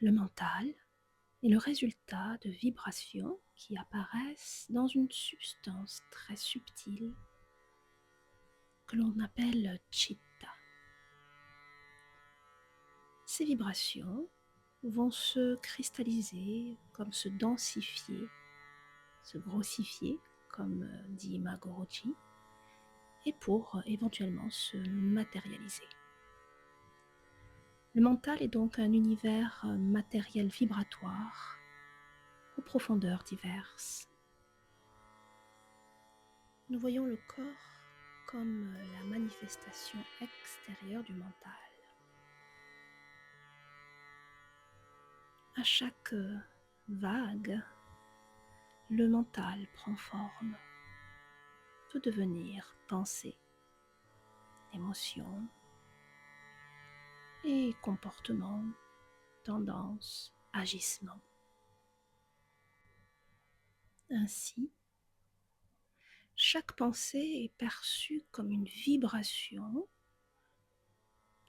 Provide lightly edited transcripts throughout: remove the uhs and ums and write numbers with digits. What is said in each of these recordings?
Le mental est le résultat de vibrations qui apparaissent dans une substance très subtile que l'on appelle chitta. Ces vibrations vont se cristalliser, comme se densifier, se grossifier, comme dit Magoroji, et pour éventuellement se matérialiser. Le mental est donc un univers matériel vibratoire aux profondeurs diverses. Nous voyons le corps comme la manifestation extérieure du mental. À chaque vague, le mental prend forme, peut devenir pensée, émotion et comportement, tendance, agissement. Ainsi, chaque pensée est perçue comme une vibration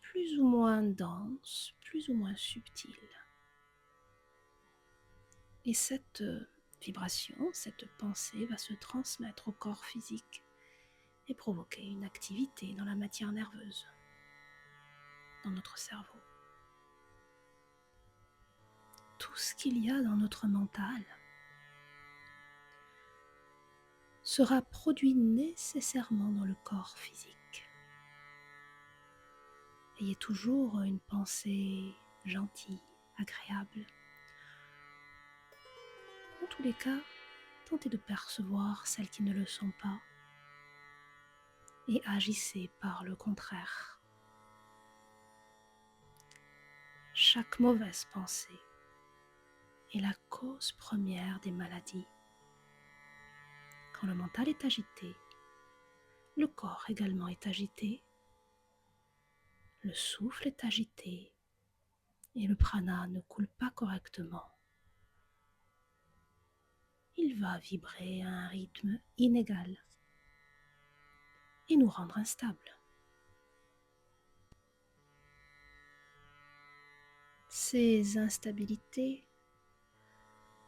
plus ou moins dense, plus ou moins subtile. Et cette vibration, cette pensée va se transmettre au corps physique et provoquer une activité dans la matière nerveuse, dans notre cerveau. Tout ce qu'il y a dans notre mental sera produit nécessairement dans le corps physique. Ayez toujours une pensée gentille, agréable. Dans tous les cas, tentez de percevoir celles qui ne le sont pas et agissez par le contraire. Chaque mauvaise pensée est la cause première des maladies. Quand le mental est agité, le corps également est agité, le souffle est agité et le prana ne coule pas correctement. Il va vibrer à un rythme inégal et nous rendre instables. Ces instabilités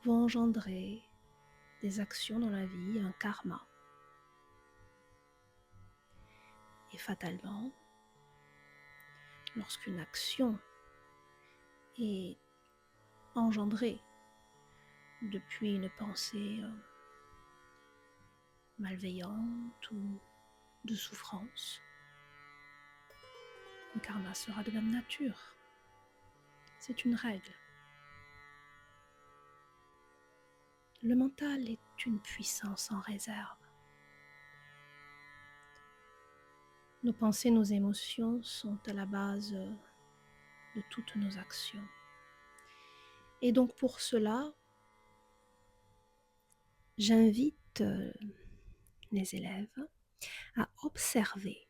vont engendrer des actions dans la vie, un karma. Et fatalement, lorsqu'une action est engendrée depuis une pensée malveillante ou de souffrance, le karma sera de même nature. C'est une règle. Le mental est une puissance en réserve. Nos pensées, nos émotions sont à la base de toutes nos actions. Et donc pour cela, j'invite les élèves à observer,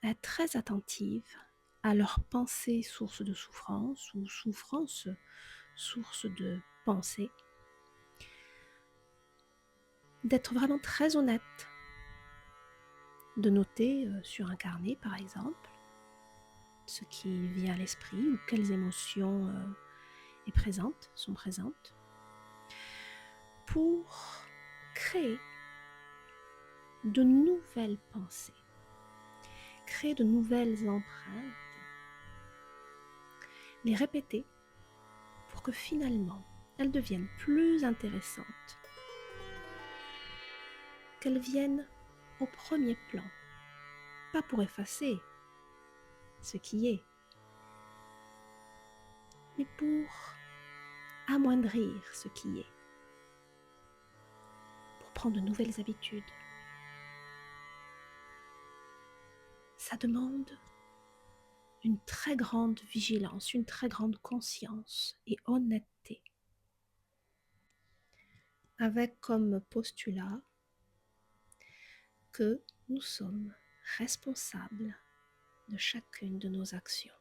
à être très attentive à leurs pensées source de souffrance ou souffrance source de pensée, d'être vraiment très honnête, de noter sur un carnet par exemple ce qui vient à l'esprit ou quelles émotions sont présentes, pour créer de nouvelles pensées, créer de nouvelles empreintes, les répéter pour que finalement elles deviennent plus intéressantes, qu'elles viennent au premier plan, pas pour effacer ce qui est, mais pour amoindrir ce qui est, pour prendre de nouvelles habitudes. Ça demande une très grande vigilance, une très grande conscience et honnêteté, avec comme postulat que nous sommes responsables de chacune de nos actions.